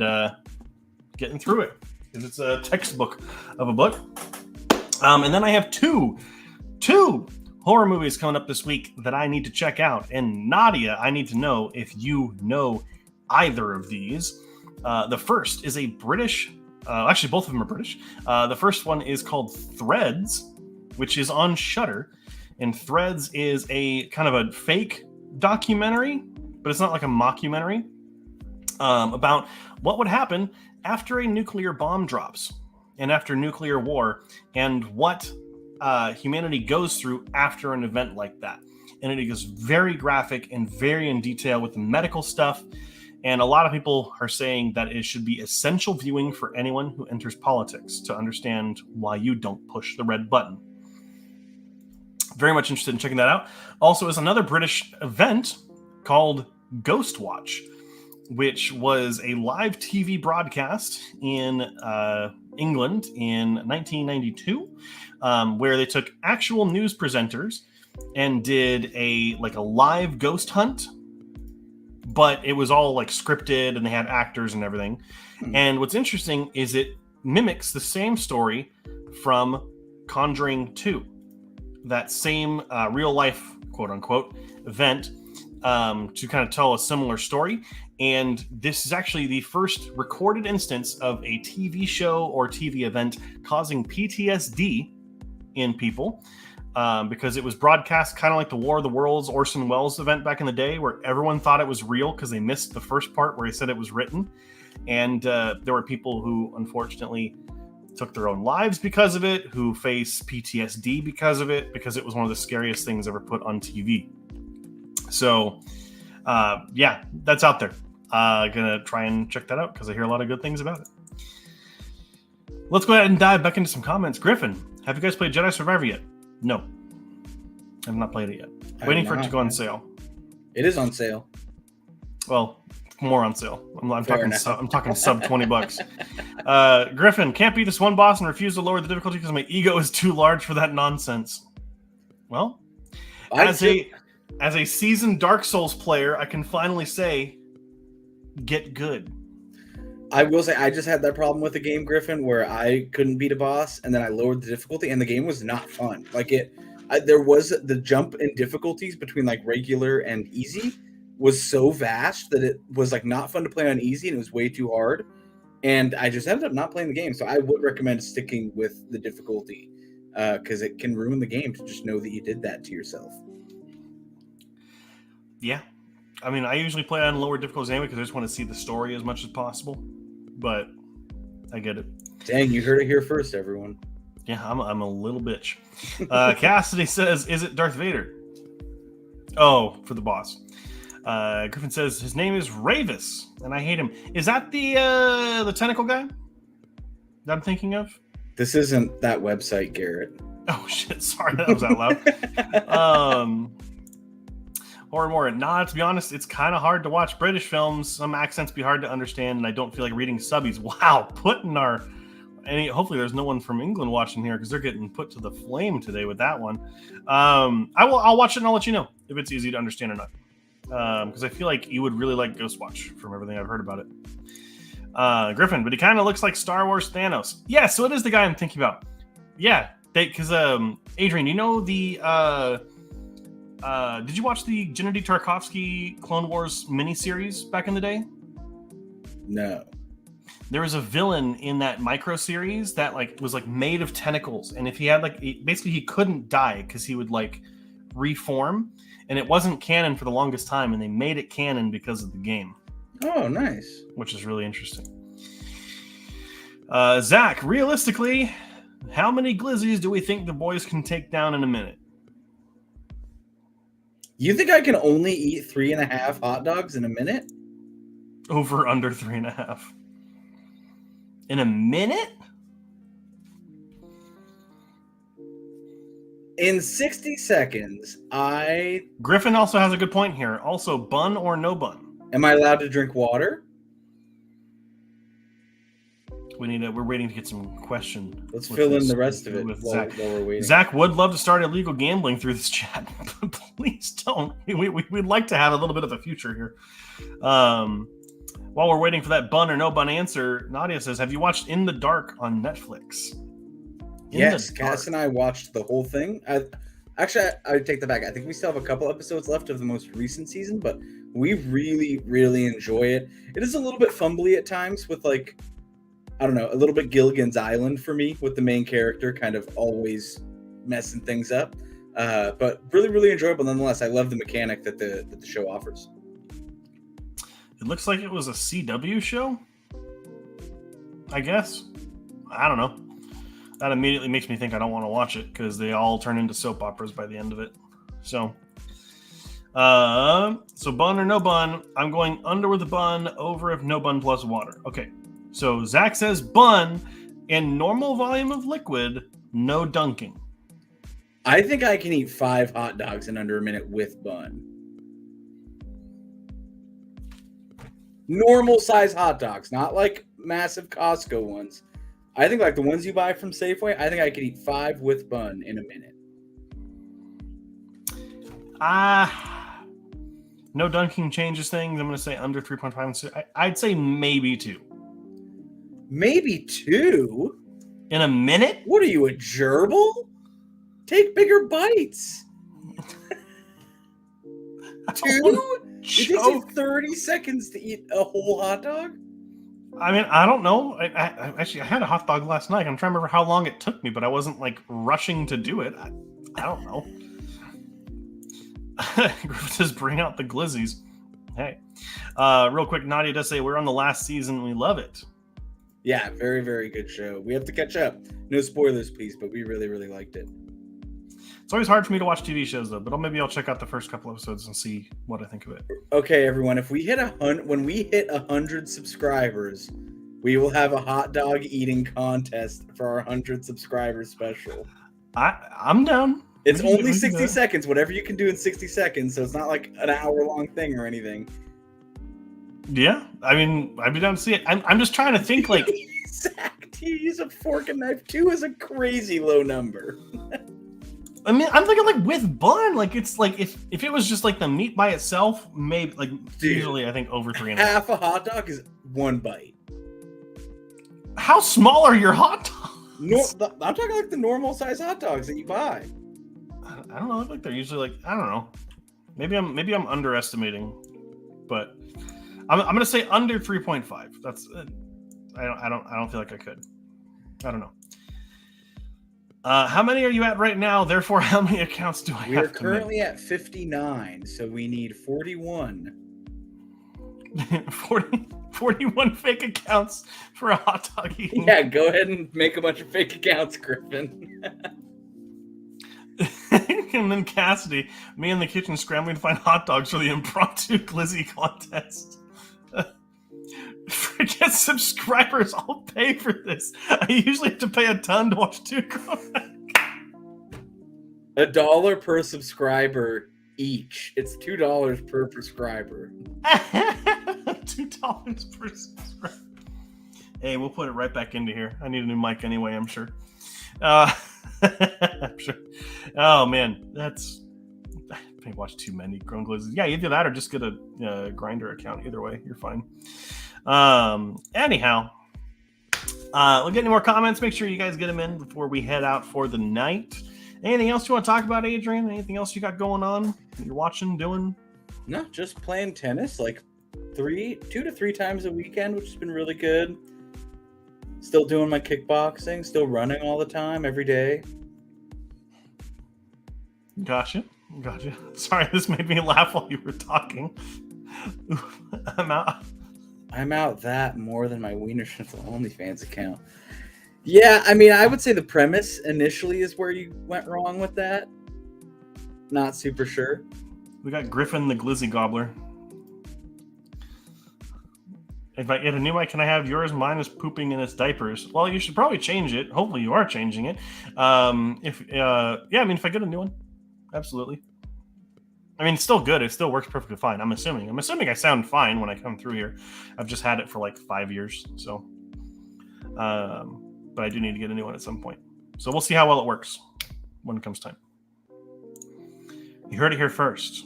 getting through it because it's a textbook of a book. And then I have two horror movies coming up this week that I need to check out. And Nadia, I need to know if you know either of these. The first is a British, actually both of them are British. The first one is called Threads, which is on Shudder. And Threads is a kind of a fake documentary, but it's not like a mockumentary, about what would happen after a nuclear bomb drops and after nuclear war, and what humanity goes through after an event like that. And it is very graphic and very in detail with the medical stuff. And a lot of people are saying that it should be essential viewing for anyone who enters politics to understand why you don't push the red button. Very much interested in checking that out. Also, is another British event called Ghost Watch, which was a live TV broadcast in England in 1992, where they took actual news presenters and did a live ghost hunt, but it was all scripted and they had actors and everything. And what's interesting is it mimics the same story from Conjuring 2. that same real life, quote unquote, event to kind of tell a similar story. And this is actually the first recorded instance of a TV show or TV event causing PTSD in people. Because it was broadcast kind of like the War of the Worlds Orson Welles event back in the day, where everyone thought it was real because they missed the first part where he said it was written. And there were people who unfortunately took their own lives because of it, who face PTSD because of it, because it was one of the scariest things ever put on TV. So, yeah, that's out there. Gonna try and check that out because I hear a lot of good things about it. Let's go ahead and dive back into some comments. Griffin, have you guys played Jedi Survivor yet? No, I've not played it yet. Waiting for it to go on sale. It is on sale. Well, more on sale. I'm talking sub $20. Griffin, can't beat this one boss and refuse to lower the difficulty because my ego is too large for that nonsense. Well, as a seasoned Dark Souls player, I can finally say, get good. I will say I just had that problem with the game, Griffin, where I couldn't beat a boss, and then I lowered the difficulty, and the game was not fun. Like there was the jump in difficulties between like regular and easy was so vast that it was like not fun to play on easy, and it was way too hard. And I just ended up not playing the game. So I would recommend sticking with the difficulty because it can ruin the game to just know that you did that to yourself. Yeah. I mean, I usually play on lower difficulties anyway because I just want to see the story as much as possible. But I get it. Dang, you heard it here first, everyone. Yeah, I'm a little bitch. Cassidy says, is it Darth Vader? Oh, for the boss. Griffin says, his name is Ravis, and I hate him. Is that the tentacle guy that I'm thinking of? This isn't that website, Garrett. Oh, shit. Sorry, that was out loud. Or more. Nah, to be honest, it's kind of hard to watch British films. Some accents be hard to understand, and I don't feel like reading subbies. Wow, hopefully there's no one from England watching here because they're getting put to the flame today with that one. I'll watch it and I'll let you know if it's easy to understand or not. Because I feel like you would really like Ghostwatch from everything I've heard about it. Griffin, but he kind of looks like Star Wars Thanos. Yeah, so it is the guy I'm thinking about. Yeah, because Adrian, you know the did you watch the Gennady Tarkovsky Clone Wars miniseries back in the day? No. There was a villain in that micro series that was made of tentacles, and if he had basically he couldn't die because he would reform, and it wasn't canon for the longest time, and they made it canon because of the game. Oh, nice. Which is really interesting. Zach, realistically, how many glizzies do we think the boys can take down in a minute? You think I can only eat 3.5 hot dogs in a minute? Over under 3.5. In a minute? In 60 seconds, Griffin also has a good point here. Also, bun or no bun? Am I allowed to drink water? We're waiting to get some question. Let's fill in the rest of it while we're waiting. Zach would love to start illegal gambling through this chat, but please don't. We'd like to have a little bit of a future here. While we're waiting for that bun or no bun answer, Nadia says, have you watched In the Dark on Netflix? Yes, Cass and I watched the whole thing. I take that back. I think we still have a couple episodes left of the most recent season, but we really, really enjoy it. It is a little bit fumbly at times with I don't know, a little bit Gilligan's Island for me with the main character kind of always messing things up. But really, really enjoyable nonetheless. I love the mechanic that the show offers. It looks like it was a CW show, I guess. I don't know. That immediately makes me think I don't want to watch it because they all turn into soap operas by the end of it. So bun or no bun, I'm going under with the bun, over if no bun plus water. Okay. So Zach says bun in normal volume of liquid, no dunking. I think I can eat 5 hot dogs in under a minute with bun. Normal size hot dogs, not massive Costco ones. I think the ones you buy from Safeway, I think I could eat 5 with bun in a minute. No dunking changes things. I'm going to say under 3.5. I'd say maybe 2. Maybe 2? In a minute? What are you, a gerbil? Take bigger bites. 2? It takes you 30 seconds to eat a whole hot dog? I mean, I don't know. I actually, I had a hot dog last night. I'm trying to remember how long it took me, but I wasn't like rushing to do it. I don't know. Griffith says, bring out the glizzies. Hey. Real quick, Nadia does say, we're on the last season. We love it. Yeah, very, very good show. We have to catch up. No spoilers, please, but we really, really liked it. It's always hard for me to watch TV shows, though, but maybe I'll check out the first couple episodes and see what I think of it. Okay, everyone, if we hit when we hit 100 subscribers, we will have a hot dog eating contest for our 100 subscribers special. I'm down. It's only 60 seconds, whatever you can do in 60 seconds, so it's not like an hour-long thing or anything. Yeah, I mean, I'd be down to see it. I'm just trying to think, like... Zach, to use a fork and knife, 2 is a crazy low number. I mean, I'm thinking like with bun, like it's like if it was just like the meat by itself, maybe like usually I think over 3.5. Half a hot dog is 1 bite. How small are your hot dogs? I'm talking like the normal size hot dogs that you buy. I don't know. I think they're usually like, I don't know. Maybe I'm underestimating, but I'm gonna say under 3.5. That's I don't feel like I could. I don't know. How many are you at right now? Therefore, how many accounts do I have? We're currently at 59, so we need 41. 41 fake accounts for a hot dog eating. Yeah, go ahead and make a bunch of fake accounts, Griffin. And then Cassidy, me in the kitchen scrambling to find hot dogs for the impromptu glizzy contest. Forget subscribers, I'll pay for this. I usually have to pay a ton to watch 2 grown men. $1 per subscriber each. It's $2 per subscriber. $2 per subscriber. Hey, we'll put it right back into here. I need a new mic anyway, I'm sure. I'm sure. Oh man, that's... I watch too many grown glizzes. Yeah, either that or just get a Grinder account. Either way, you're fine. Anyhow, we'll get any more comments. Make sure you guys get them in before we head out for the night. Anything else you want to talk about, Adrian? Anything else you got going on? You're watching, doing? No, just playing tennis like 2 to 3 times a weekend, which has been really good. Still doing my kickboxing, still running all the time, every day. Gotcha. Sorry, this made me laugh while you were talking. I'm out that more than my Wiener Schnitzel OnlyFans account. Yeah, I mean, I would say the premise initially is where you went wrong with that. Not super sure. We got Griffin the Glizzy Gobbler. If I get a new mic, can I have yours? Mine is pooping in its diapers. Well, you should probably change it. Hopefully you are changing it. If I get a new one. Absolutely. I mean, it's still good. It still works perfectly fine. I'm assuming I sound fine when I come through here. I've just had it for like 5 years. So, but I do need to get a new one at some point. So we'll see how well it works when it comes time. You heard it here first.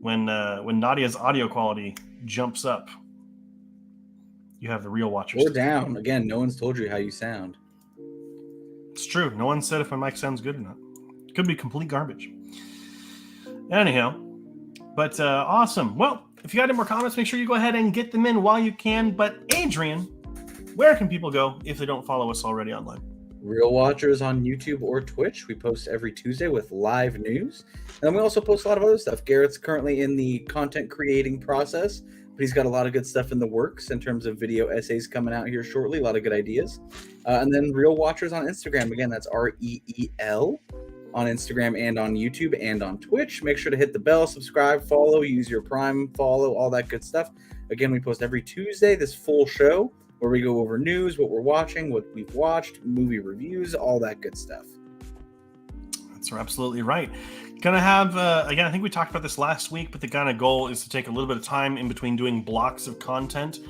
When Nadia's audio quality jumps up, you have the real watchers. Or down. Again, no one's told you how you sound. It's true. No one said if my mic sounds good or not. It could be complete garbage. Anyhow, but awesome. Well, if you got any more comments, make sure you go ahead and get them in while you can. But Adrian, where can people go if they don't follow us already online? Real Watchers on YouTube or Twitch. We post every Tuesday with live news. And we also post a lot of other stuff. Garrett's currently in the content creating process, but he's got a lot of good stuff in the works in terms of video essays coming out here shortly. A lot of good ideas. And then Real Watchers on Instagram. Again, that's REEL on Instagram and on YouTube and on Twitch. Make sure to hit the bell, subscribe, follow, use your Prime, follow, all that good stuff. Again, we post every Tuesday this full show where we go over news, what we're watching, what we've watched, movie reviews, all that good stuff. That's absolutely right. Gonna have, again, I think we talked about this last week, but the kind of goal is to take a little bit of time in between doing blocks of content,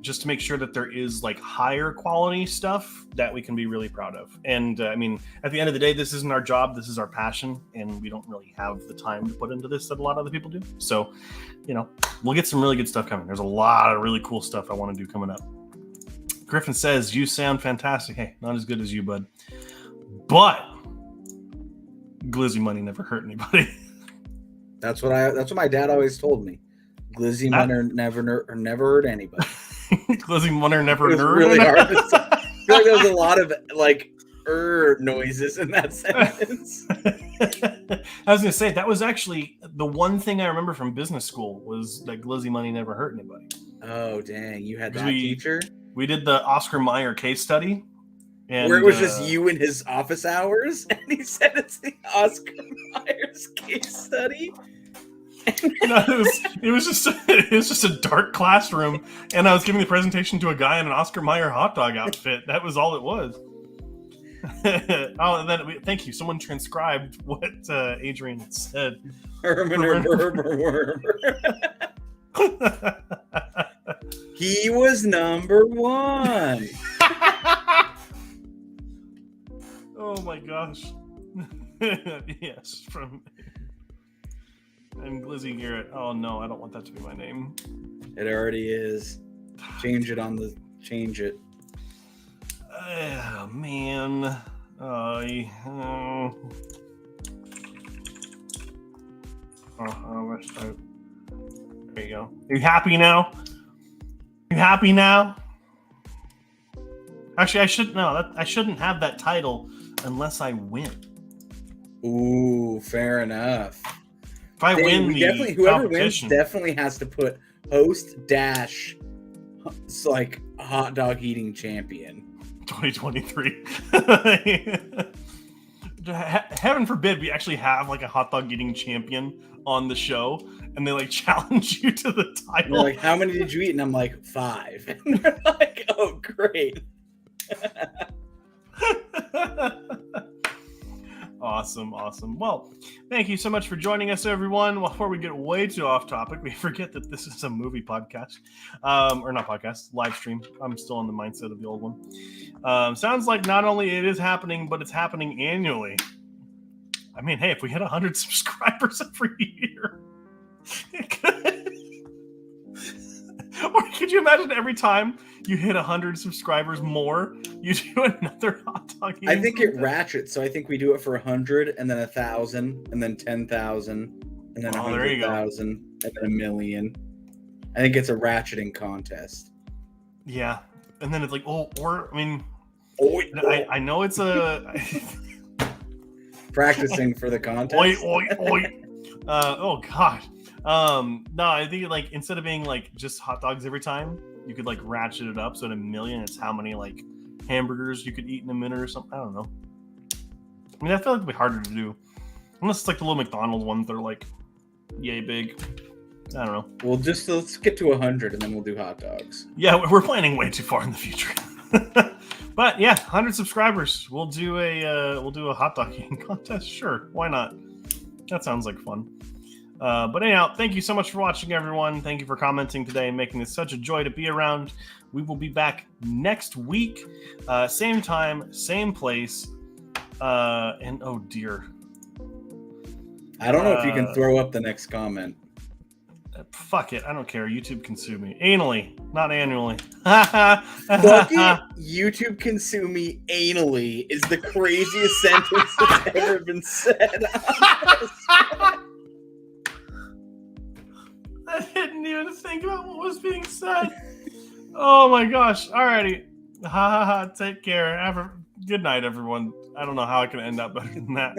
just to make sure that there is like higher quality stuff that we can be really proud of. And I mean, at the end of the day, this isn't our job, this is our passion, and we don't really have the time to put into this that a lot of other people do. So, we'll get some really good stuff coming. There's a lot of really cool stuff I want to do coming up. Griffin says, you sound fantastic. Hey, not as good as you, bud. But Glizzy money never hurt anybody. That's what my dad always told me. Glizzy money never hurt anybody. Glizzy money never It was nerd. really hard to say. I feel like there was a lot of like noises in that sentence. I was gonna say that was actually the one thing I remember from business school was that glizzy money never hurt anybody. Oh dang, you had that teacher? We did the Oscar Mayer case study. And, where it was just you in his office hours, and he said it's the Oscar Myers case study. No, it was just a dark classroom, and I was giving the presentation to a guy in an Oscar Mayer hot dog outfit. That was all it was. Oh, and then thank you. Someone transcribed what Adrian had said. He was number one. Oh my gosh. Yes, and Glizzy Garrett. Oh no, I don't want that to be my name. It already is. Change it. Oh man. There you go. Are you happy now? Actually, I shouldn't have that title unless I win. Ooh, fair enough. If I win, whoever wins definitely has to put host dash like hot dog eating champion 2023. Heaven forbid we actually have like a hot dog eating champion on the show, and they like challenge you to the title. They're like, how many did you eat? And I'm like, 5. And they're like, oh, great. Awesome. Well, thank you so much for joining us, everyone. Before we get way too off topic, we forget that this is a movie podcast, or not podcast, live stream. I'm still in the mindset of the old one. Sounds like not only it is happening, but it's happening annually. I mean, hey, if we hit 100 subscribers every year, or could you imagine every time you hit 100 subscribers more, you do another hot dog eating I think contest? it ratchets, so I think we do it for 100, and then 1,000, and then 10,000, and then 100,000, and then 1 million. I think it's a ratcheting contest. Yeah, and then it's like, I know it's a practicing for the contest. Oi. Oh god. No, I think like instead of being like just hot dogs every time, you could like ratchet it up so at 1 million it's how many like hamburgers you could eat in a minute or something. I don't know. I mean, I feel like it'd be harder to do unless it's like the little McDonald's ones that are like yay big. I don't know. Well, let's get to 100 and then we'll do hot dogs. Yeah, we're planning way too far in the future. But yeah, 100 subscribers. We'll do a hot dog eating contest. Sure, why not? That sounds like fun. But anyhow, thank you so much for watching, everyone. Thank you for commenting today and making this such a joy to be around. We will be back next week, same time, same place. And oh dear, I don't know if you can throw up the next comment. Fuck it, I don't care. YouTube can sue me anally, not annually. Fuck it, YouTube can sue me anally is the craziest sentence that's ever been said. I didn't even think about what was being said. Oh my gosh. Alrighty. Take care. Good night, everyone. I don't know how I can end up better than that.